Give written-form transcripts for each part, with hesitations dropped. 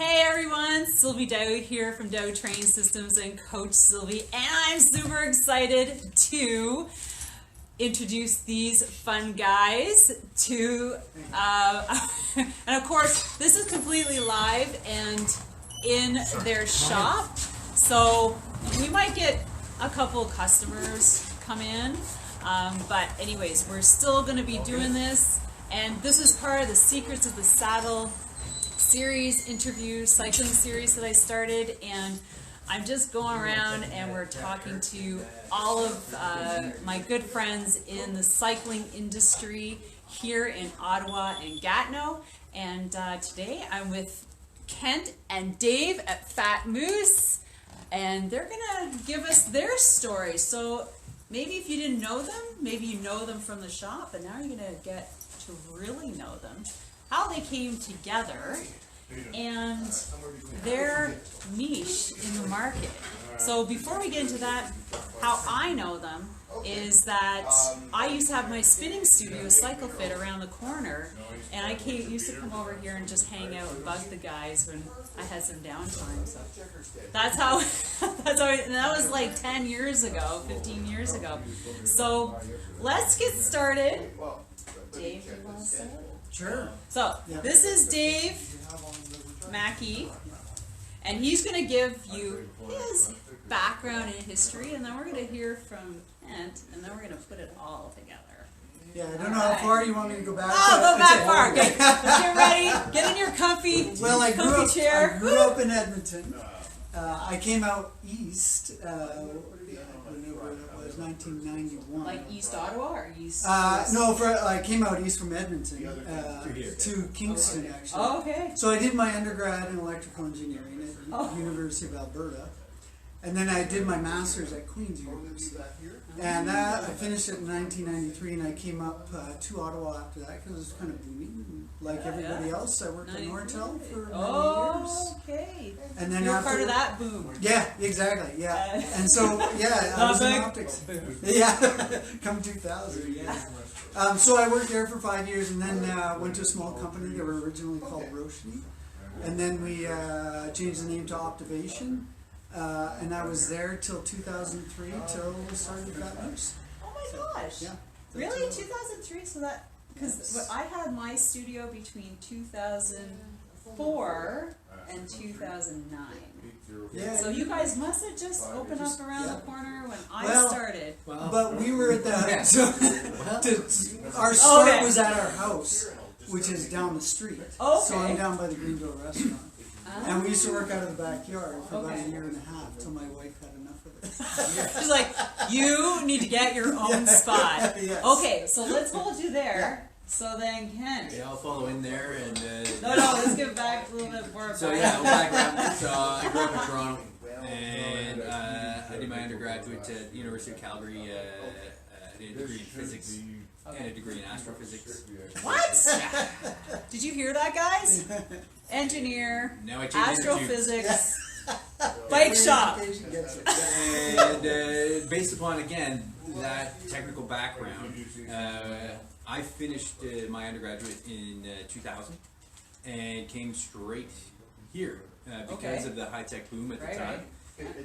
Hey everyone, Sylvie Dow here from Dow Training Systems and Coach Sylvie, and I'm super excited to introduce these fun guys to, and of course this is completely live and in their shop, so we might get a couple customers come in, but anyways, we're still going to be doing this, and this is part of the Secrets of the Saddle series, cycling series that I started, and I'm just going around and we're talking to all of my good friends in the cycling industry here in Ottawa and Gatineau, and today I'm with Kent and Dave at PHATMOOSE, and they're gonna give us their story. So maybe if you didn't know them, maybe you know them from the shop, and now you're gonna get to really know them, how they came together, and their niche in the market. So before we get into that, how I know them is that I used to have my spinning studio, Cycle Fit, around the corner, and I used to come over here and just hang out and bug the guys when I had some downtime. So that's how, and that was like 10 years ago, 15 years ago. So let's get started. Dave, you want to say it? Sure. So, this is Dave Mackay, and he's going to give you his background and history, and then we're going to hear from Kent, and then we're going to put it all together. Yeah, I don't know how far you want me to go back. Oh, go back far. Okay, get ready. Get in your comfy chair. I grew up in Edmonton. I came out east whenever it was 1991. Like East Ottawa or East? No, I came out east from Edmonton to Kingston, actually. Oh, okay. So I did my undergrad in electrical engineering at University of Alberta. And then I did my master's at Queen's University. And I finished it in 1993, and I came up to Ottawa after that because it was kind of booming. Like everybody else, I worked in Nortel for many years. Okay. And then you're part of that boom. Yeah, exactly. Yeah. And so, yeah, I was in optics. Yeah, come 2000. Yeah. So I worked there for 5 years, and then went to a small company. They were originally called Robbery, and then we changed the name to Optivation. And I was there till 2003, till we started PHATMOOSE. Oh my gosh! Yeah. Really, 2003? So that because I had my studio between 2004 and 2009. Yeah. So you guys must have just opened up around the corner when I started. But we were at our start was at our house, which is down the street. Okay. So I'm down by the Greenville restaurant. And we used to work out of the backyard for about a year and a half till my wife had enough of it. She's like, you need to get your own spot. Yes. Okay, so let's hold you there. So then, Kent. Yeah, I'll follow in there and. No, let's get back a little bit more. So yeah, background. So I grew up in Toronto, and I did my undergraduate at the University of Calgary. I did a degree in physics and a degree in astrophysics. What? Yeah. Did you hear that, guys? Engineer, Now I changed astrophysics, bike shop. And based upon, again, that technical background, I finished my undergraduate in 2000 and came straight here because of the high-tech boom at the time. Right.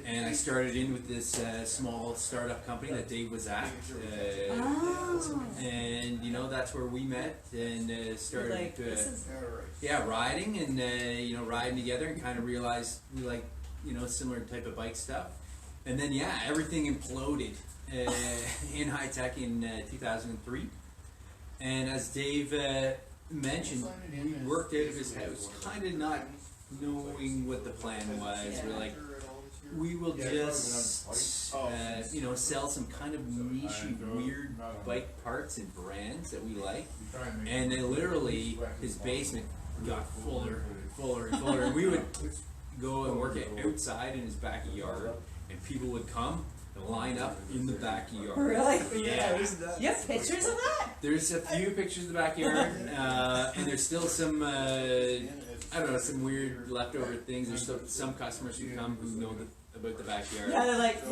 And I started in with this small startup company that Dave was at, and that's where we met and started, riding and riding together, and kind of realized we like similar type of bike stuff, and then everything imploded in high tech in 2003, and as Dave mentioned, we worked out of his house, kind of not knowing what the plan was. We're like, we will just, sell some kind of niche, weird bike parts and brands that we like. And then literally, his basement got fuller and fuller and fuller. And we would go and work it outside in his backyard, and people would come and line up in the backyard. Really? Yeah. You have pictures of that? There's a few pictures of the backyard, and there's still some, some weird leftover things. There's still some customers who come who know about the backyard. Yeah, they're like,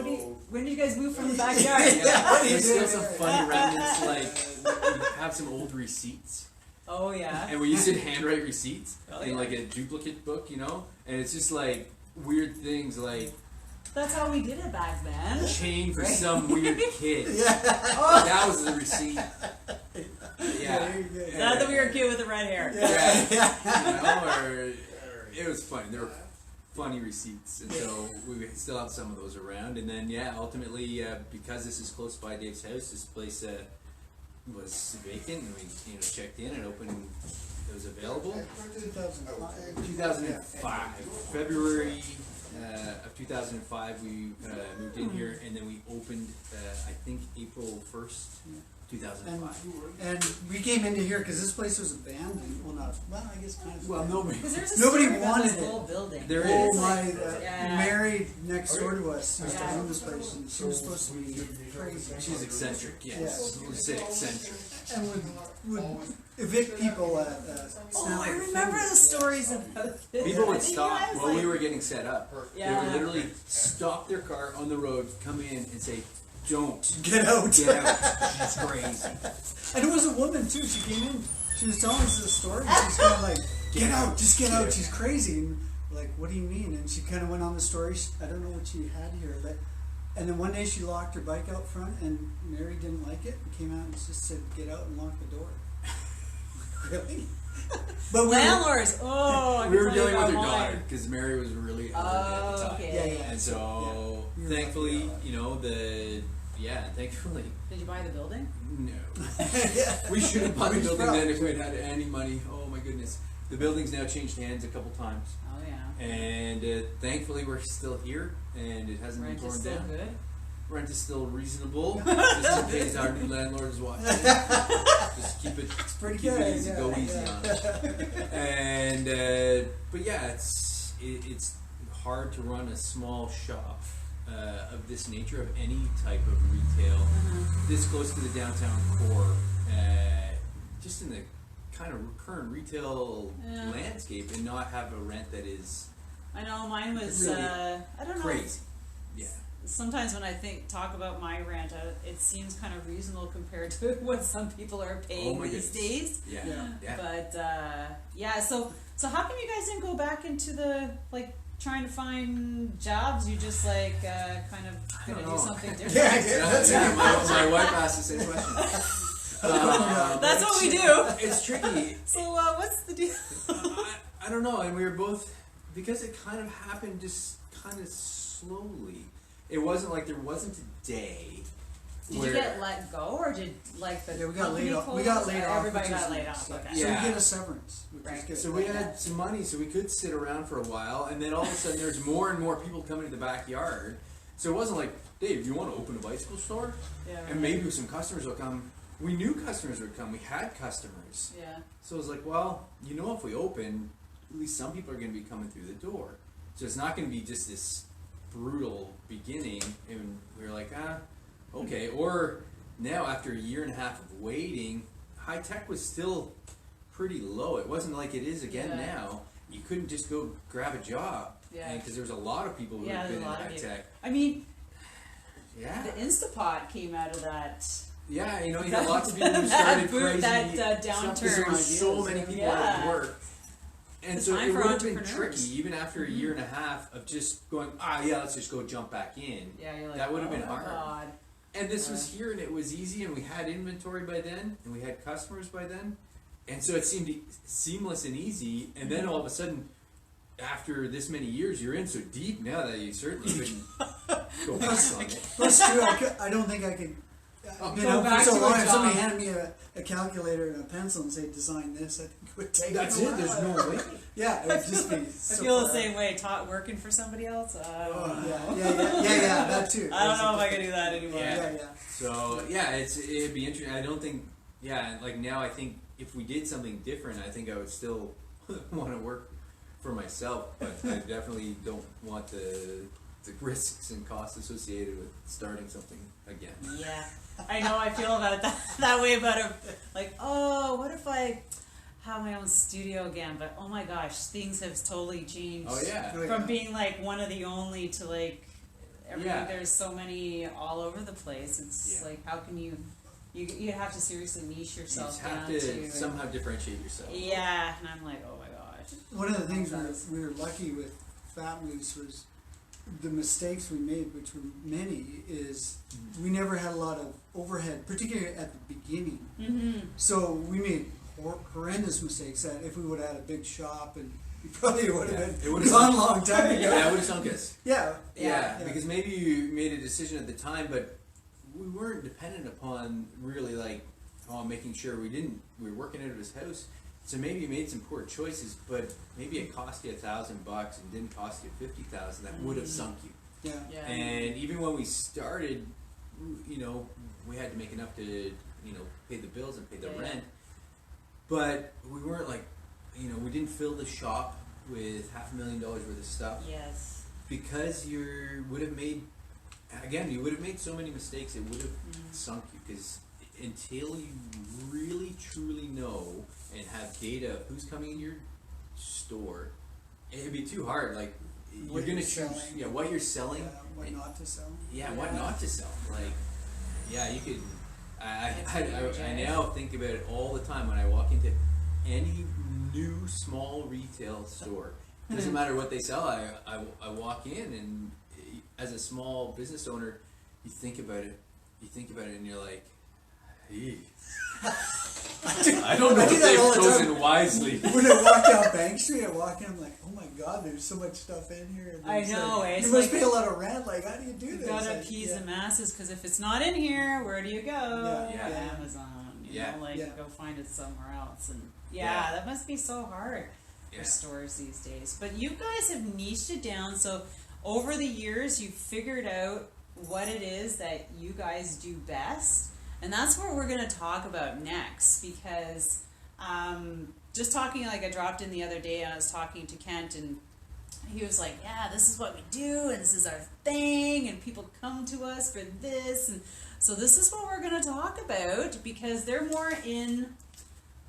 when did you guys move from the backyard? There's still some funny remnants, like we have some old receipts Oh yeah. And we used to handwrite receipts in yeah. like a duplicate book, you know? And it's just like weird things like That's how we did it back then. chain for some weird kid. Yeah. That was the receipt. Yeah. Is that the weird kid with the red hair? Yeah. You know, or it was funny. There were funny receipts, and so we still have some of those around. And then, yeah, ultimately, because this is close by Dave's house, this place was vacant, and we checked in and opened. It was available. 2005, February of 2005, we moved in here, and then we opened. I think April 1st. 2005. And we came into here because this place was abandoned. Well, I guess kind of. Well, nobody wanted this whole it. building. There Oh is. my! Yeah. Mary next door to us used to own this place, and she was supposed to be crazy. She's eccentric, yes. We'll say eccentric. And would evict people at Oh, I remember the stories about this. People would I think stop I was while we like- were getting set up. Yeah. They would literally stop their car on the road, come in, and say, "Don't Get out! get out. She's crazy." And it was a woman too. She came in. She was telling us the story. And she's kind of like, "Get out! Just get out! She's crazy." And we're like, "What do you mean?" And she kind of went on the story. I don't know what she had here, but. And then one day she locked her bike out front, and Mary didn't like it and came out and just said, "Get out," and locked the door. Really? But Landlords. Oh, I We were can tell you dealing with her about daughter mine. because Mary was really elderly at the time. Okay. Yeah. And so, Yeah. thankfully, You're thankfully, Did you buy the building? no. yeah. We should have bought the We building probably then if we had had any money. Oh my goodness. The building's now changed hands a couple times. Oh yeah. And thankfully we're still here and it hasn't Rent been is torn still down. good. Rent is still reasonable, just in case our new landlord is watching. Just keep it Pretty keep good. it easy, yeah, go easy yeah. on it. And but yeah, it's hard to run a small shop of this nature, of any type of retail, this close to the downtown core, just in the kind of current retail landscape, and not have a rent that is I know mine was. Really I don't know. crazy. Yeah. Sometimes when I talk about my rent, it seems kind of reasonable compared to what some people are paying my these goodness. days. Yeah. Yeah. But yeah, so how come you guys didn't go back into the trying to find jobs? You just kind of gonna do something different. My wife asked the same question. That's what we do. It's tricky. So what's the deal? I don't know, and we were both, because it kind of happened just kind of slowly. It wasn't like there wasn't a day. Did you get let go, or did the Yeah, we got company laid off. close? We got laid off. Everybody which is got laid nice. off. Okay. So Yeah. we get a severance, which Right. is good. So we had some money, so we could sit around for a while, and then all of a sudden there's more and more people coming to the backyard. So it wasn't like, Dave, you want to open a bicycle store? Yeah. And maybe some customers will come. We knew customers would come. We had customers. Yeah. So it was like, well, if we open, at least some people are going to be coming through the door. So it's not going to be just this brutal beginning. And we were like, okay. Or now, after a year and a half of waiting, high tech was still pretty low. It wasn't like it is again now. You couldn't just go grab a job. Yeah. Because there was a lot of people who Yeah, had been there's in a lot of high people. tech. I mean, Yeah. the Instapot came out of that. Yeah, you had lots of people who started crazy that stuff, 'cause there downturn. was so many people out of work. And It's so time it for would have been entrepreneurs. tricky, even after a year and a half of just going, let's just go jump back in. Yeah, you're like, That would have oh been my hard. God. And this was here, and it was easy, and we had inventory by then, and we had customers by then. And so it seemed seamless and easy, and then all of a sudden, after this many years, you're in so deep now that you certainly couldn't go back on it. That's true. I don't think I could. I've been Go out back for so to a long. If somebody job. handed me a calculator and a pencil and say design this, I think it would take. That's a it, while. there's no way. Yeah, it would just be. I So feel the far same way. Working for somebody else. I don't out. know. Yeah, that too. I don't know if I can do that anymore. Yeah. So it'd be interesting. I don't think, like now I think if we did something different, I think I would still want to work for myself, but I definitely don't want the risks and costs associated with starting something again. Yeah, I know. I feel about it that way about it. Like, what if I have my own studio again? But oh my gosh, things have totally changed. Oh yeah. From being like one of the only to like everything. Yeah. There's so many all over the place. It's like, how can you you have to seriously niche yourself. You just have to somehow differentiate yourself. Yeah, and I'm like, oh my gosh. One of the things we were lucky with PHATMOOSE was the mistakes we made, which were many, is we never had a lot of overhead, particularly at the beginning. Mm-hmm. So we made horrendous mistakes that if we would have had a big shop, and we probably would have been gone a long time ago. Yeah, it would have sunk us. Yeah, because maybe you made a decision at the time, but we weren't dependent upon really making sure we were working out of his house. So maybe you made some poor choices, but maybe it cost you $1,000 and didn't cost you $50,000. That would have sunk you. Yeah. And even when we started, we had to make enough to pay the bills and pay the rent. But we weren't we didn't fill the shop with $500,000 worth of stuff. Yes. Because you would have made so many mistakes, it would have sunk you. Because until you really truly know and have data of who's coming in your store, it'd be too hard. Like, you're going to choose what you're selling. What not to sell. What not to sell. You could. I now think about it all the time when I walk into any new small retail store. It doesn't matter what they sell. I walk in, and as a small business owner, you think about it, and you're like, hey. I don't know if they've chosen wisely. When I walk down Bank Street, I'm like, oh my God, there's so much stuff in here. And I know. you must pay a lot of rent. Like, how do you do this? You gotta appease the masses, because if it's not in here, where do you go? Amazon. Go find it somewhere else. And that must be so hard for stores these days. But you guys have niched it down. So over the years, you've figured out what it is that you guys do best. And that's what we're going to talk about next, because just talking, I dropped in the other day and I was talking to Kent, and he was like, yeah, this is what we do, and this is our thing, and people come to us for this. And so this is what we're going to talk about, because they're more in,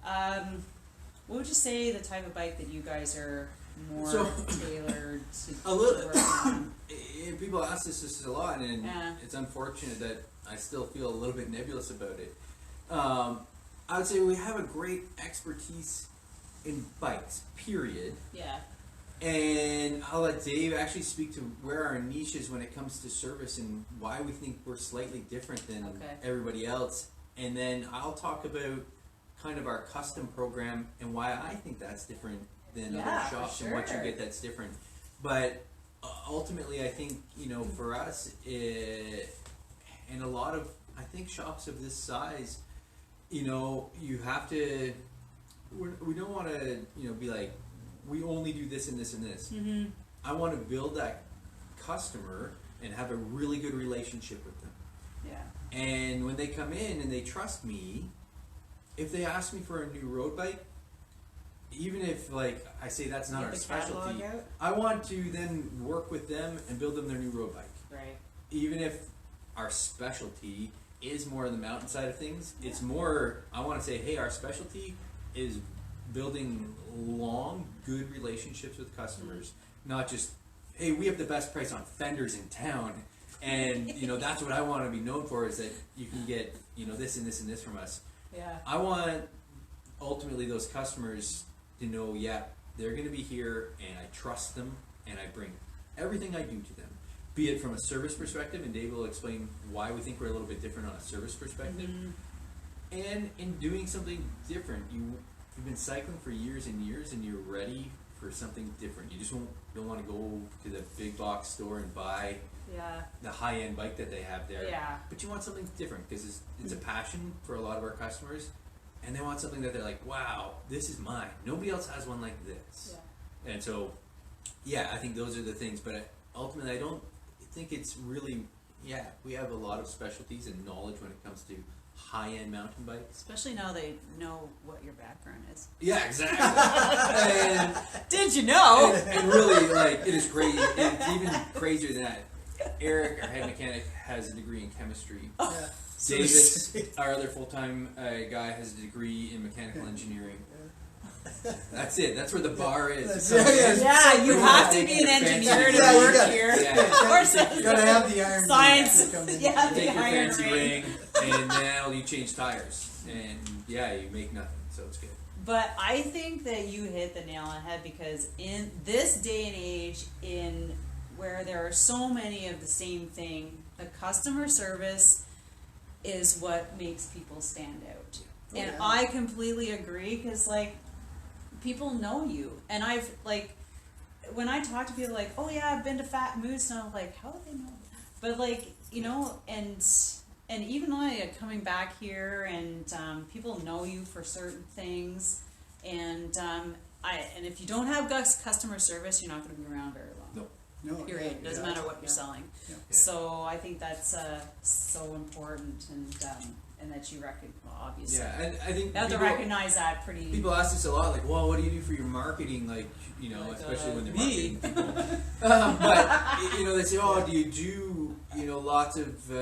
what would you say the type of bike that you guys are more tailored to work on? People ask us this a lot, and it's unfortunate that I still feel a little bit nebulous about it. I would say we have a great expertise in bikes, period. Yeah. And I'll let Dave actually speak to where our niche is when it comes to service and why we think we're slightly different than everybody else. And then I'll talk about kind of our custom program and why I think that's different than other shops and what you get that's different. But ultimately, I think, for us, and a lot of, I think, shops of this size, you have to, we don't want to, be like, we only do this and this and this. Mm-hmm. I want to build that customer and have a really good relationship with them. Yeah. And when they come in and they trust me, if they ask me for a new road bike, even if I say that's not our specialty, I want to then work with them and build them their new road bike. Right. Even if our specialty is more on the mountain side of things, it's more, I want to say, hey, our specialty is building long, good relationships with customers, not just, hey, we have the best price on fenders in town, and that's what I want to be known for, is that you can get this and this and this from us. Yeah. I want ultimately those customers to know, they're going to be here, and I trust them, and I bring everything I do to them, be it from a service perspective, and Dave will explain why we think we're a little bit different on a service perspective, and in doing something different. You've been cycling for years and years, and you're ready for something different. You just don't want to go to the big box store and buy the high-end bike that they have there. Yeah. But you want something different, because it's a passion for a lot of our customers, and they want something that they're like, wow, this is mine. Nobody else has one like this. Yeah. And so, I think those are the things. But ultimately, I don't think it's really, we have a lot of specialties and knowledge when it comes to high-end mountain bikes. Especially now they know what your background is. Yeah, exactly. And did you know? And really, it is crazy. It's even crazier than that. Eric, our head mechanic, has a degree in chemistry. Oh. Davis, our other full-time guy, has a degree in mechanical engineering. That's it. That's where the bar is. You have to be an engineer to work here. Of course, you gotta have the iron. Science. Ring. Take your fancy ring. and now you change tires, and yeah, you make nothing, so it's good. But I think that you hit the nail on the head, because in this day and age, in where there are so many of the same thing, the customer service is what makes people stand out. Oh, And yeah. I completely agree, because like people know you, and I've like when I talk to people like, oh yeah, I've been to PHATMOOSE, and I'm like, how do they know? But like, you know, and even like coming back here, and people know you for certain things, and and if you don't have customer service, you're not going to be around very long. No. No, Period. Doesn't matter what you're selling. Yeah. So I think that's so important, and that you recognize, obviously. Yeah, and I think You have to recognize that pretty. people ask us a lot, like, well, what do you do for your marketing? Like, you know, Like, especially when they're me. marketing people. But, you know, they say, oh, do you do, you know, lots of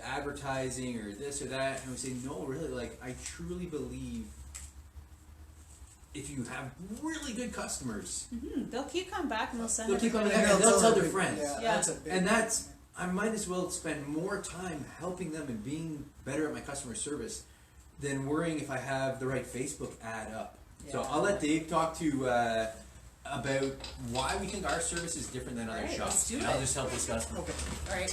advertising or this or that? And we say, no, really, like, I truly believe if you have really good customers, They'll keep coming back, and they'll send. they'll keep coming everybody. back and they'll tell their big- friends. Yeah. That's a big And that's, I might as well spend more time helping them and being better at my customer service than worrying if I have the right Facebook ad up. So Yeah. I'll let Dave talk to about why we think our service is different than other Alright, shops. let's do and it. I'll just help discuss them. Okay. All right.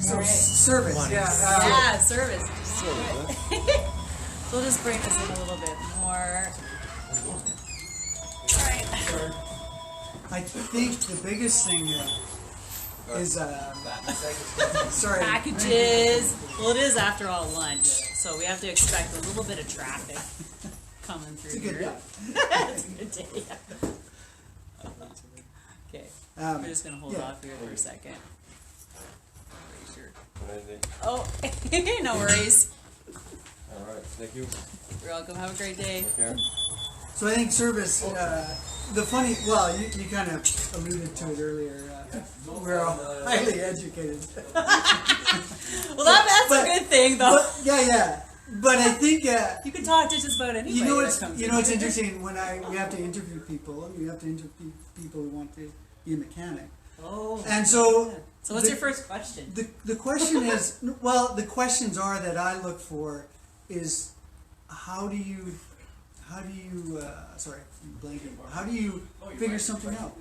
So Alright. service, yeah. Yeah, service. We'll just bring this in a little bit more. I think the biggest thing is sorry. Packages. Well, it is after all lunch, so we have to expect a little bit of traffic coming through It's a good here. day. It's a good day. Yeah. Okay, Um, we're just gonna hold yeah. off here for a second. Oh, no worries. Alright, thank you. You're welcome. Have a great day. Okay. So I think service, the funny, well, you kind of alluded to it earlier. We're all highly educated. Well, that's But- a good thing, though. But, yeah. But I think, You can talk to just about anybody. you know that what's comes you in. know what's interesting when we have to interview people, and we have to interview people who want to be a mechanic. Oh. And so So what's your first question? the question is, well, the questions are that I look for is how do you sorry, I'm blanking. How do you figure something out?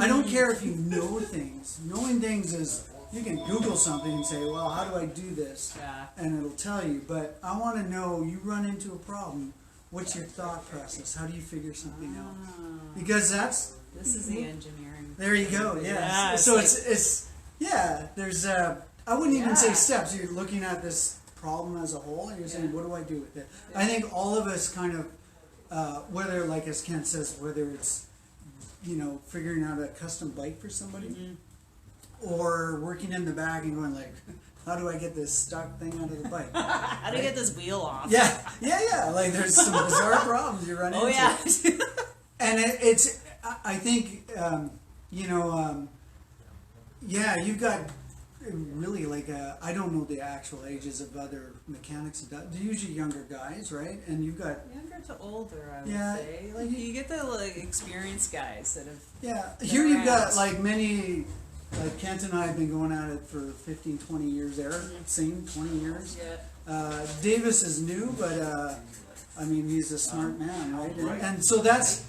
I don't care if you know things. Knowing things is, you can Google something and say, well, how do I do this? Yeah. And it'll tell you. But I want to know, you run into a problem, what's your thought process? How do you figure something out? Because that's, This is the engineering. there you go, yeah. Yeah, So it's it's yeah, there's, I wouldn't even say Yeah. steps. You're looking at this problem as a whole, and you're saying, Yeah. what do I do with it? I think all of us kind of, whether, like as Ken says, whether it's, you know, figuring out a custom bike for somebody, Mm-hmm. or working in the back and going like, how do I get this stuck thing out of the bike? How do you get this wheel off? Yeah. Like there's some bizarre problems you run Oh into. yeah. And it's, I think, yeah, you've got really like, I don't know the actual ages of other mechanics. They're usually younger guys, right? And you've got, Younger to older, I would Yeah. say. Like you get the like experienced guys that have. yeah, Been here you've got around. like many, like Kent and I have been going at it for 15, 20 years there, same 20 years. Yeah. Davis is new, but I mean, he's a smart man, right? And so that's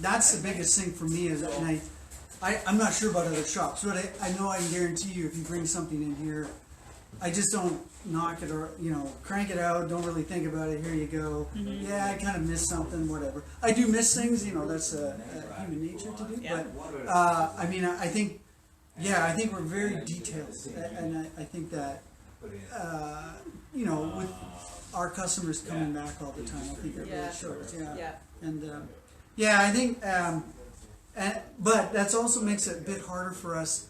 that's the biggest thing for me is, and I'm not sure about other shops, but I know I can guarantee you if you bring something in here, I just don't knock it or, crank it out, don't really think about it, here you go. Yeah, I kind of missed something, whatever. I do miss things, that's human nature to do, Yeah. but I mean, I think we're very detailed, and I think that, with our customers coming back all the time, I think that Yeah. really shows, Yeah. And I think, but that's also makes it a bit harder for us.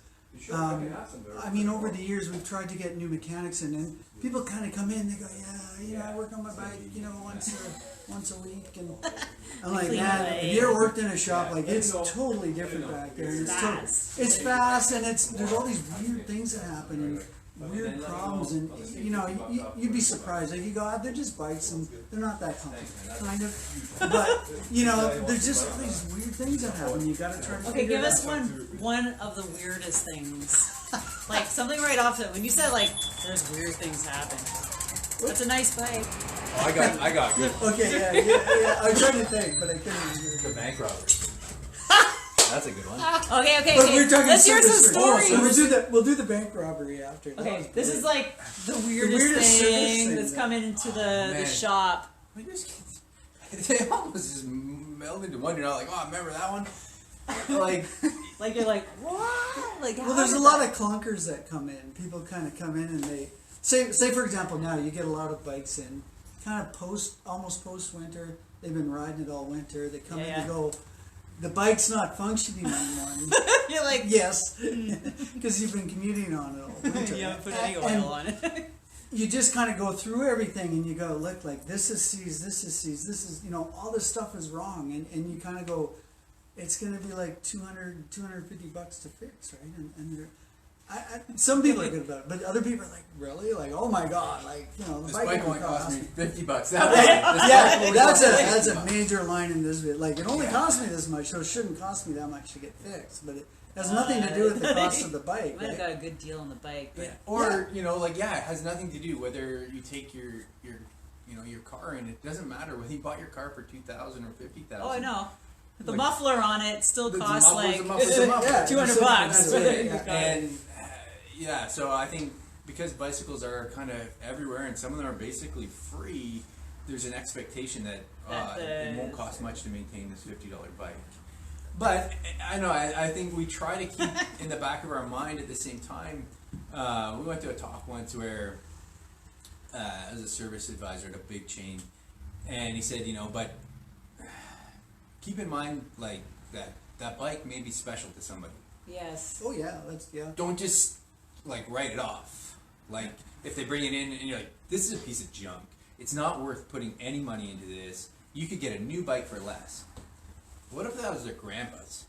I mean, over the years, we've tried to get new mechanics in, and people kind of come in, they go, I work on my bike, once a week, and I'm like, Clean man, away. have you ever worked in a shop? Like, it's totally different back there. And Fast. it's fast, and there's all these weird things that happen, and weird problems, and you'd be surprised. Like you go, they're just bikes, and they're not that complicated, kind of. But there's just all these weird things that happen. You got to try to. Okay, figure give it us out. one of the weirdest things Like something right off the when you said like there's weird things happen. That's a nice bike. Oh, I got good. Okay, yeah. I was trying to think, but I couldn't. The bank robbery. That's a good one. Okay. But we're talking Let's hear some service stories. so we'll do the bank robbery after. Okay, this is like the weirdest thing that's coming into the shop. Like this, they almost just meld into one. You're not like, oh, remember that one? Like you're like, what? Like, well, there's a lot of clunkers that come in. People kind of come in and they say for example, now you get a lot of bikes in, kind of almost post winter. They've been riding it all winter. They come in and go, the bike's not functioning anymore. You're like, yes, because you've been commuting on it all winter. You haven't put any oil on it. You just kind of go through everything and you go, look, like this is seized, this is, all this stuff is wrong. And you kind of go, it's going to be like $250 to fix, right? And some people are good about it, but other people are like, really? Like, oh my God, like, the this bike only won't cost me $50. Yeah, that's a major line in this bit. Like, it only cost me this much, so it shouldn't cost me that much to get fixed. But it has nothing to do with the cost of the bike. You might have got a good deal on the bike. But. Yeah. Or, it has nothing to do whether you take your car in. It doesn't matter whether you bought your car for $2,000 or $50,000. Oh, I know. The muffler on it still costs like $200. Yeah. So I think because bicycles are kind of everywhere and some of them are basically free, there's an expectation that it won't cost much to maintain this $50 bike. But I think we try to keep in the back of our mind at the same time. We went to a talk once where I was a service advisor at a big chain, and he said, but keep in mind like that bike may be special to somebody. Yes. Oh yeah, Don't just like write it off. Like if they bring it in and you're like, this is a piece of junk. It's not worth putting any money into this. You could get a new bike for less. What if that was their grandpa's?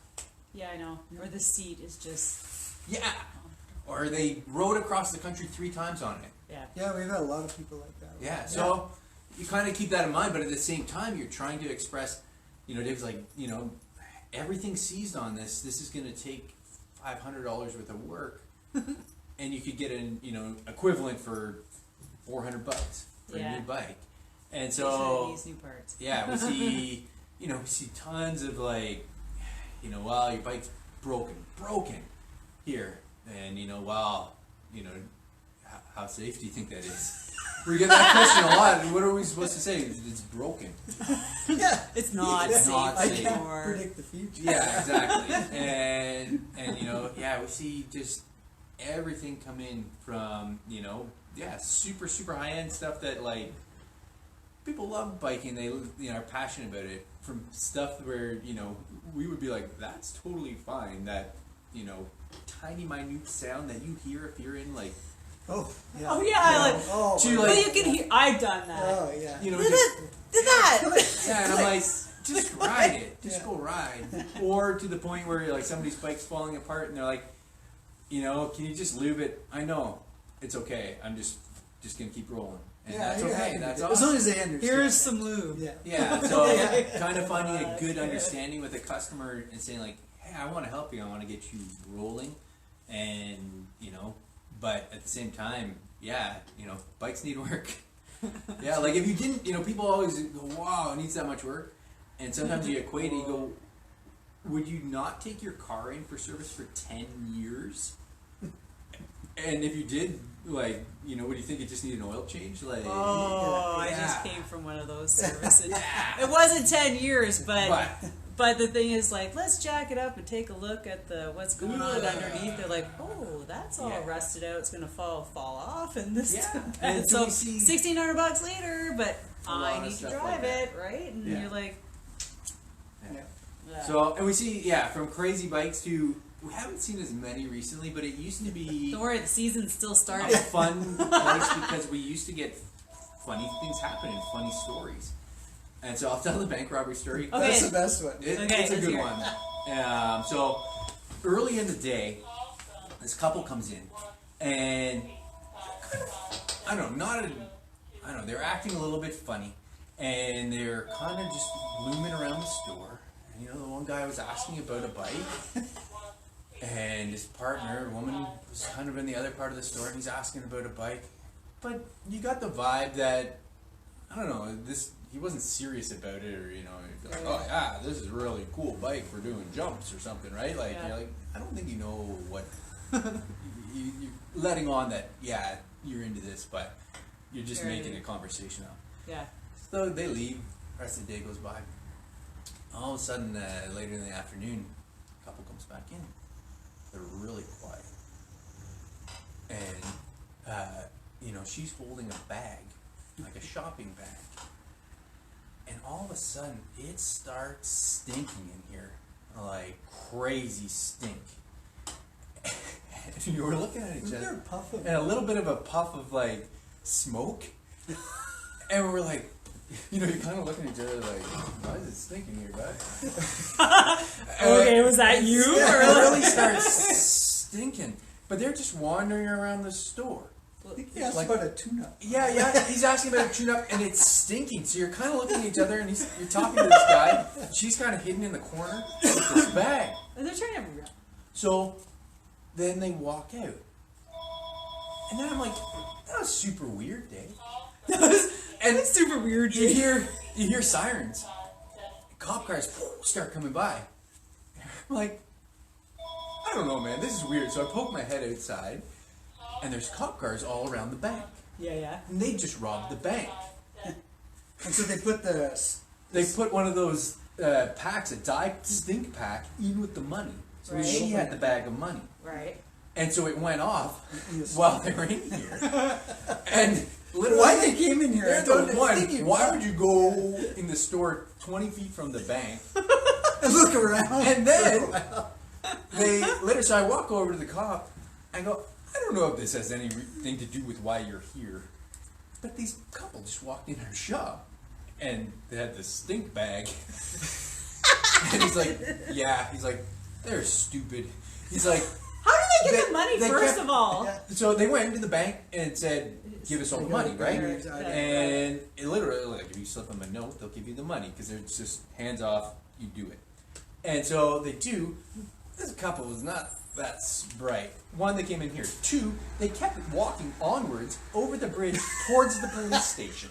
Yeah, I know. Or the seat is just. Yeah. Or they rode across the country 3 times on it. Yeah. Yeah, we've had a lot of people like that. Yeah. So you kind of keep that in mind, but at the same time, you're trying to express, Dave's like, everything's seized on this. This is going to take $500 worth of work, and you could get an equivalent for $400 for a new bike. And so these new parts. Yeah, we see we see tons of like, well, your bike's broken here, and how safe do you think that is? We get that question a lot. What are we supposed to say? It's broken. Yeah, it's not safe. I can't predict the future. Yeah, exactly. And we see just everything come in from super super high end stuff that like people love biking. They are passionate about it. From stuff where we would be like, that's totally fine. That tiny minute sound that you hear if you're in like. Oh yeah. Oh yeah. Like, you can hear. I've done that. Oh yeah. Did that. Yeah, and I'm like, just ride it. Just go ride. Or to the point where like somebody's bike's falling apart and they're like, can you just lube it? I know, it's okay. I'm just gonna keep rolling. And that's okay. That's awesome. As long as they understand. Here's some lube. Yeah. So kind of finding a good understanding with the customer and saying like, hey, I want to help you. I want to get you rolling, and but at the same time, bikes need work. Yeah, like if you didn't, people always go, wow, it needs that much work. And sometimes you equate it, you go, would you not take your car in for service for 10 years? And if you did, like, would you think it just needed an oil change? Like, I just came from one of those services. It wasn't 10 years, but the thing is, like, let's jack it up and take a look at what's going on underneath. They're like, oh, that's all rusted out. It's gonna fall off, and this. Yeah. And so $1,600 later, but I need to drive it, right? And you're like, So, and we see, from crazy bikes to. We haven't seen as many recently, but it used to be. Don't worry, the season's still starting. Fun place because we used to get funny things happen and funny stories. And so I'll tell the bank robbery story. Okay. That's the best one. It's a good one. So early in the day, this couple comes in, and they're acting a little bit funny, and they're kind of just looming around the store. And the one guy was asking about a bike, And his partner, a woman, was kind of in the other part of the store, and he's asking about a bike. But you got the vibe that, I don't know, he wasn't serious about it, or, you know, he'd be like, oh yeah, this is a really cool bike for doing jumps or something, right? Like, you're like, I don't think you know what, you're letting on that, yeah, you're into this, but you're just making a conversation out. Yeah. So they leave, the rest of the day goes by. All of a sudden, later in the afternoon, a couple comes back in. They're really quiet. And, you know, she's holding a bag, like a shopping bag. And all of a sudden, it starts stinking in here. Like, crazy stink. And you were looking at each other. And a little bit of a puff of, like, smoke. And we were like, you know, you're kind of looking at each other like, why is it stinking here, guys? Okay, was that you? Yeah, it really starts stinking. But they're just wandering around the store. I think he asked about a tune-up. Yeah, he's asking about a tune-up, and it's stinking. So you're kind of looking at each other, and you're talking to this guy. She's kind of hidden in the corner with this bag. And they're turning everywhere. So then they walk out. And then I'm like, that was super weird, Dave. And it's super weird. You hear sirens. Cop cars start coming by. I'm like, I don't know, man. This is weird. So I poke my head outside, and there's cop cars all around the bank. Yeah. And they just robbed the bank. And so they put one of those packs, a dye stink pack, in with the money. So Right. she had the bag of money. Right. And so it went off while they were in here. And literally, why they came in here? Why would you go in the store 20 feet from the bank and look around? And then so I walk over to the cop and go, I don't know if this has anything to do with why you're here, but these couple just walked in our shop and they had this stink bag. And he's like, they're stupid. He's like, how did they get the money, first of all? So they went into the bank and it said, give us all the money, right? And it literally, like, if you slip them a note, they'll give you the money because they're just hands off, you do it. And so they do. This couple was not that bright. One, they came in here. Two, they kept walking onwards over the bridge towards the police station.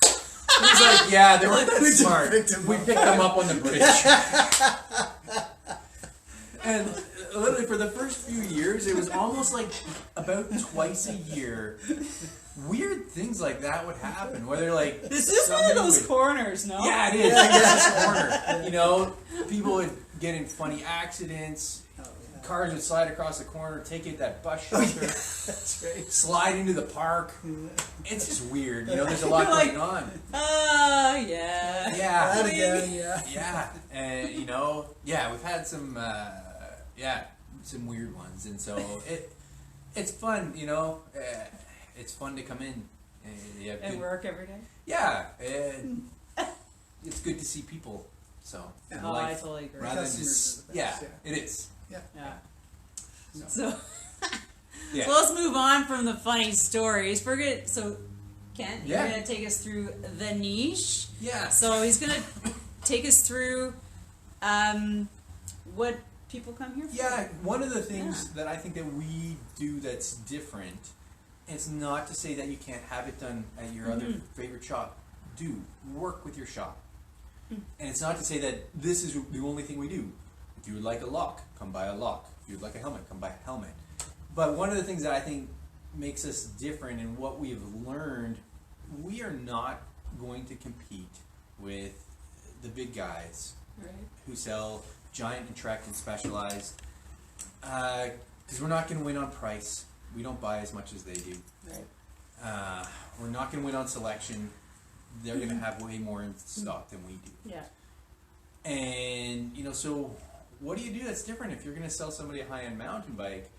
He's like, yeah, they weren't that smart. We picked them up on the bridge. And literally for the first few years, it was almost like about twice a year, weird things like that would happen. Whether like this is one of those corners, no? Yeah, it is. Like this corner. You know, people would get in funny accidents. Cars would slide across the corner, take it that bus shelter, That's right. slide into the park. It's just weird. You know, there's a lot going on. Yeah. Yeah. That again, Yeah, and you know, we've had some weird ones, and so it's fun, you know. It's fun to come in and work every day. Yeah, and it's good to see people. So I totally agree. Rather than just it is. Yeah. So So let's move on from the funny stories. So Kent, you're gonna take us through the niche. Yeah. So he's gonna take us through what people come here for. Yeah, one of the things that I think that we do that's different, it's not to say that you can't have it done at your other favorite shop. Do work with your shop. And it's not to say that this is the only thing we do. If you would like a lock, come buy a lock. If you would like a helmet, come buy a helmet. But one of the things that I think makes us different and what we've learned, we are not going to compete with the big guys who sell giant and Trek and Specialized, because we're not going to win on price. We don't buy as much as they do. Right. We're not going to win on selection. They're going to have way more in stock than we do. Yeah. And, you know, so what do you do that's different if you're going to sell somebody a high-end mountain bike,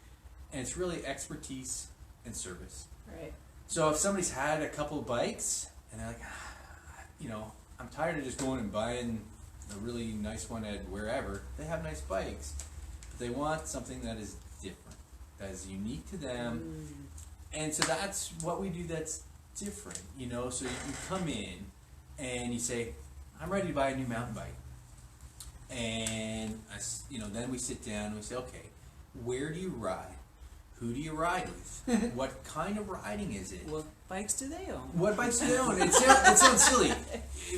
and it's really expertise and service. Right. So if somebody's had a couple of bikes, and they're like, you know, I'm tired of just going and buying a really nice one at wherever, they have nice bikes. But they want something that is different, that is unique to them. And so that's what we do that's different, you know. So you come in and you say, I'm ready to buy a new mountain bike. And, then we sit down and we say, okay, where do you ride? Who do you ride with? What kind of riding is it? What bikes do they own? What bikes do they own? It sounds silly.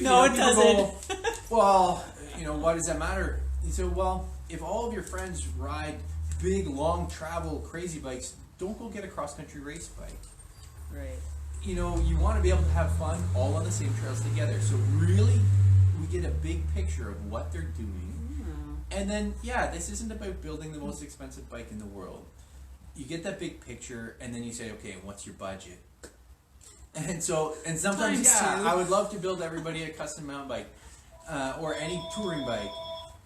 No, it people doesn't. Go, well, why does that matter? So, well, if all of your friends ride big, long travel, crazy bikes, don't go get a cross-country race bike. Right. You want to be able to have fun all on the same trails together. So really, we get a big picture of what they're doing. And then, this isn't about building the most expensive bike in the world. You get that big picture, and then you say, okay, what's your budget? And sometimes, I would love to build everybody a custom mountain bike or any touring bike.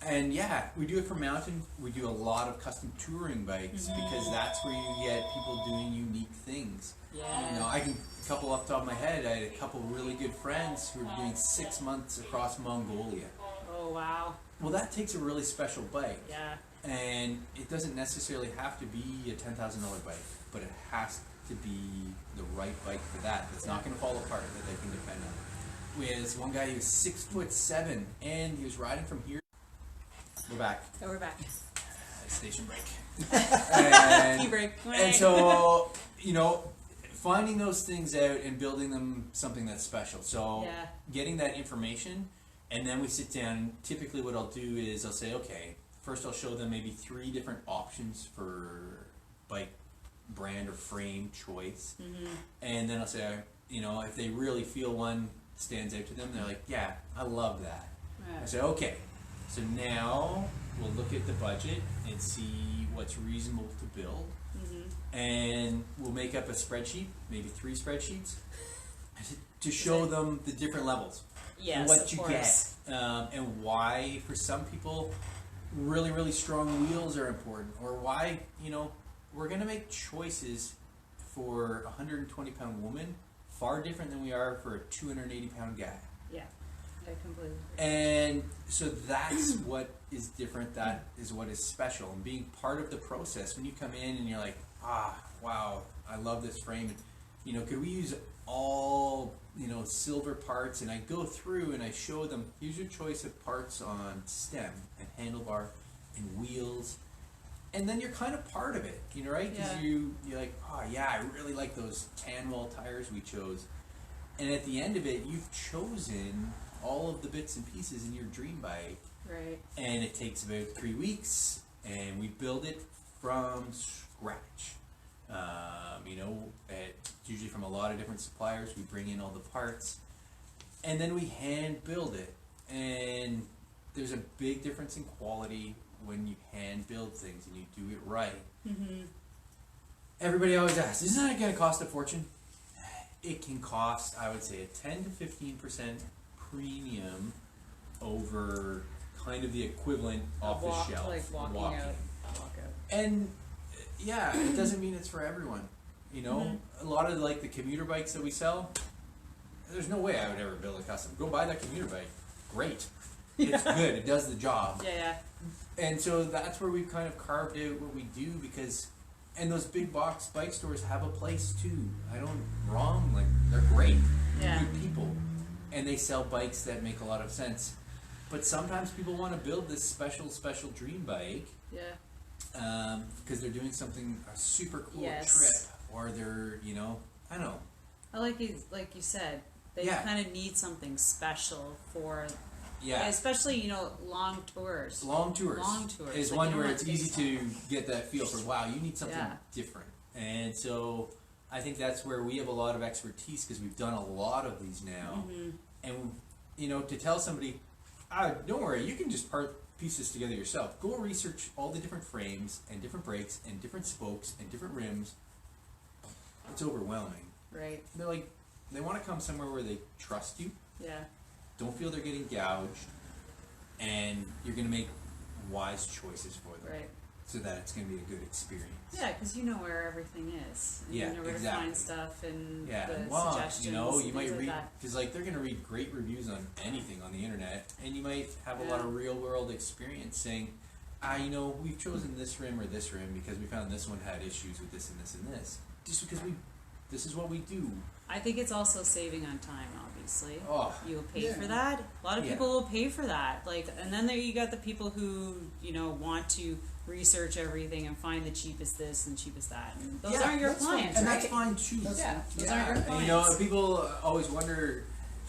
And we do it for mountain. We do a lot of custom touring bikes because that's where you get people doing unique things. Yeah. I can a couple off the top of my head. I had a couple really good friends who were doing 6 months across Mongolia. Oh wow. Well, that takes a really special bike. Yeah. And it doesn't necessarily have to be a $10,000 bike, but it has to be the right bike for that. It's not going to fall apart, that they can depend on. We had this one guy who was 6'7", and he was riding from here. We're back. Oh, we're back. Station break. And, Key break. and so, finding those things out and building them something that's special. So getting that information, and then we sit down, and typically what I'll do is I'll say, okay, first I'll show them maybe 3 different options for bike brand or frame choice. And then I'll say, if they really feel one stands out to them, they're like, yeah, I love that. I say, okay, so now we'll look at the budget and see what's reasonable to build. And we'll make up a spreadsheet, maybe 3 spreadsheets, to show them the different levels. Yes, what you get. And why, for some people, really, really strong wheels are important. Or why, we're going to make choices for a 120-pound woman far different than we are for a 280-pound guy. Yeah. I completely agree. And so that's what is different, that is what is special. And being part of the process, when you come in and you're like, wow, I love this frame. Could we use all, silver parts? And I go through and I show them, here's your choice of parts on stem and handlebar and wheels. And then you're kind of part of it, right? Because you're like, I really like those tan wall tires we chose. And at the end of it, you've chosen all of the bits and pieces in your dream bike. Right. And it takes about 3 weeks, and we build it from scratch. Usually from a lot of different suppliers. We bring in all the parts, and then we hand build it. And there's a big difference in quality when you hand build things and you do it right. Everybody always asks, isn't that going to cost a fortune? It can cost, I would say, a 10 to 15% premium over kind of the equivalent off the shelf. Like walking out. And it doesn't mean it's for everyone. A lot of the commuter bikes that we sell, there's no way I would ever build a custom. Go buy that commuter bike. Great. It's good. It does the job. And so that's where we've kind of carved out what we do, because, and those big box bike stores have a place too. They're great. They're good people. And they sell bikes that make a lot of sense. But sometimes people want to build this special dream bike. Because they're doing something, a super cool trip, or they're, I don't know. I like you said, they kind of need something special for, especially, long tours. Long tours is one where it's easy to get that feel for, wow, you need something different. And so I think that's where we have a lot of expertise, because we've done a lot of these now. And, to tell somebody, don't worry, you can just piece this together yourself. Go research all the different frames and different brakes and different spokes and different rims. It's overwhelming. Right. They're like, they want to come somewhere where they trust you. Don't feel they're getting gouged, and you're going to make wise choices for them. Right. So that it's going to be a good experience. Yeah, because you know where everything is. And you know where to find stuff and the suggestions. You might read, because they're going to read great reviews on anything on the internet, and you might have a lot of real world experience saying, we've chosen this rim or this rim because we found this one had issues with this and this and this. Just because we this is what we do. I think it's also saving on time, obviously. Oh, You'll pay for that. A lot of people will pay for that. Like, and then there you got the people who, you know, want to research everything and find the cheapest this and cheapest that. And those aren't your clients, and right? that's fine too. Those aren't your clients. And, you know, people always wonder,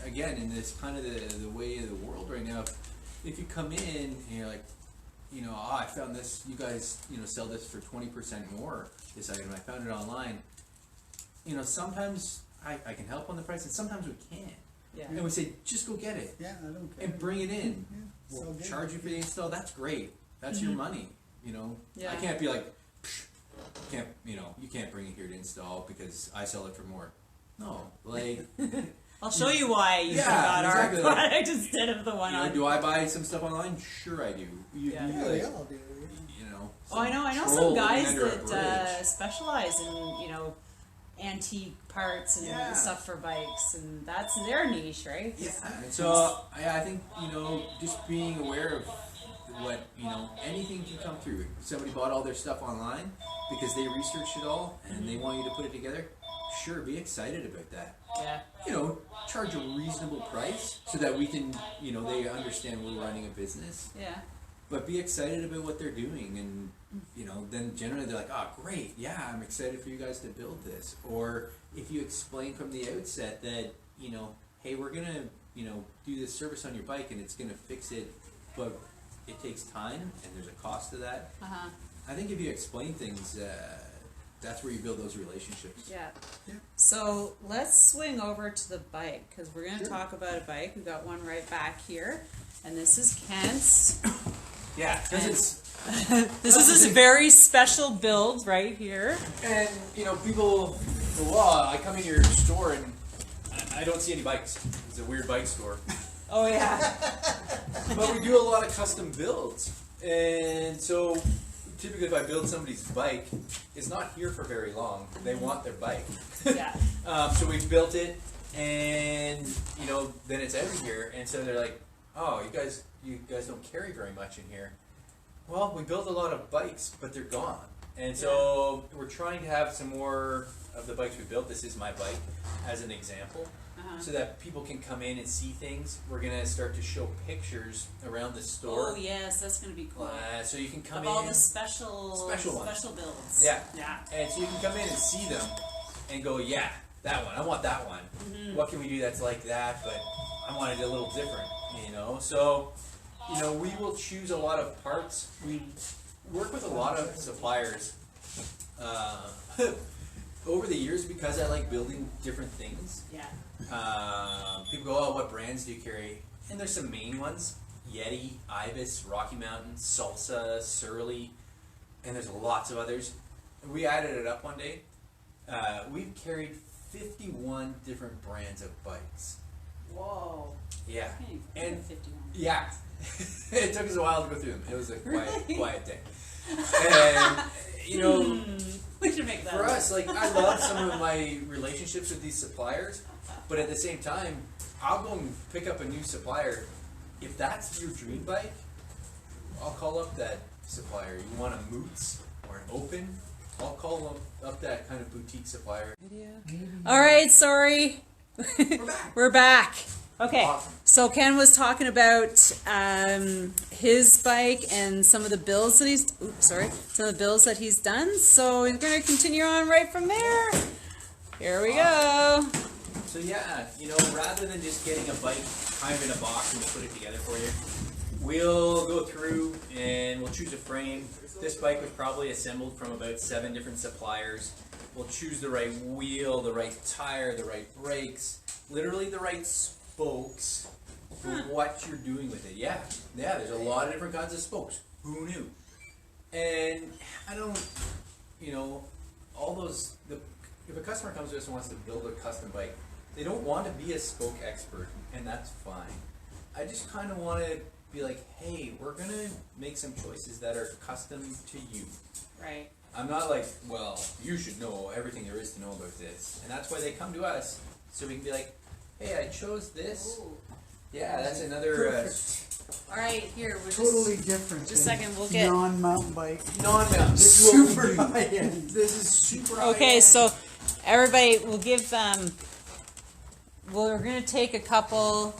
again, in this kind of the way of the world right now, if you come in and you're like, you know, I found this, you guys, you know, sell this for 20% more, this item, I found it online. You know, sometimes I can help on the price, and sometimes we can't. Yeah. And we say, just go get it. Yeah, I don't care. And bring it in. Yeah, We'll so charge you for the install, that's great. That's your money, you know. Yeah. I can't be like, can't, you know, you can't bring it here to install because I sell it for more. No, like... I'll show you why you got exactly. our product instead of the one You know, on. do I buy some stuff online? Sure I do. You Yeah, like, they all do. you know. Oh, I know some troll guys living under a that bridge. specialize in, you know, antique parts and stuff for bikes, and that's their niche, right? Yeah. So I think, you know, just being aware of what, you know, anything can come through. If somebody bought all their stuff online because they researched it all and they want you to put it together, sure, be excited about that. Yeah. You know, charge a reasonable price so that we can, you know, they understand we're running a business. Yeah. But be excited about what they're doing, and you know, then generally they're like, "Oh, great, yeah, I'm excited for you guys to build this." Or if you explain from the outset that, you know, hey, we're gonna, you know, do this service on your bike and it's gonna fix it, but it takes time and there's a cost to that. I think if you explain things, that's where you build those relationships. Yeah. So let's swing over to the bike, because we're going to talk about a bike. We've got one right back here, and this is Kent's. Yeah, because it's This is this very special build right here. and you know, people go, "Well, I come in your store and I don't see any bikes. It's a weird bike store." Oh yeah. But we do a lot of custom builds, and so typically if I build somebody's bike, it's not here for very long. They want their bike. Yeah. So we built it, and you know, then it's out of here, and so they're like, "Oh, you guys don't carry very much in here." Well, we build a lot of bikes, but they're gone, and so we're trying to have some more of the bikes we built. This is my bike, as an example. So that people can come in and see things. We're gonna start to show pictures around the store. Oh yes, that's gonna be cool. So you can come of in. all the special ones. builds. Yeah. Yeah. And so you can come in and see them and go, yeah, that one. I want that one. What can we do that's like that? But I want it a little different, you know. So, you know, we will choose a lot of parts. We work with a lot of suppliers. Over the years, because I like building different things. Yeah. People go, "Oh, what brands do you carry?" And there's some main ones: Yeti, Ibis, Rocky Mountain, Salsa, Surly, and there's lots of others. We added it up one day. We've carried 51 different brands of bikes. Whoa. Yeah. And And 51. yeah, it took us a while to go through them. It was a quiet day. And you know. We should make that. For us, like, I love some of my relationships with these suppliers, but at the same time, I'll go and pick up a new supplier. If that's your dream bike, I'll call up that supplier. You want a Moots or an Open? I'll call up that kind of boutique supplier. All right, sorry. We're back. Okay, Awesome. so Ken was talking about his bike and some of the builds that he's done. So we're going to continue on right from there. Here we go. So yeah, you know, rather than just getting a bike kind of in a box and we'll put it together for you, we'll go through and we'll choose a frame. This bike was probably assembled from about 7 different suppliers. We'll choose the right wheel, the right tire, the right brakes, literally the right spokes for what you're doing with it. Yeah, there's a lot of different kinds of spokes. Who knew? And I don't, you know, all those, if a customer comes to us and wants to build a custom bike, they don't want to be a spoke expert, and that's fine. I just kind of want to be like, hey, we're going to make some choices that are custom to you. Right. I'm not like, well, you should know everything there is to know about this. And that's why they come to us, so we can be like, hey, I chose this. Ooh. Yeah, that's another All right, here we're Totally different. Just a second, we'll get non-mountain bike. non-mountain. This is what we Super do. high end. This is super high Okay, end. so everybody, we'll give we're gonna take a couple.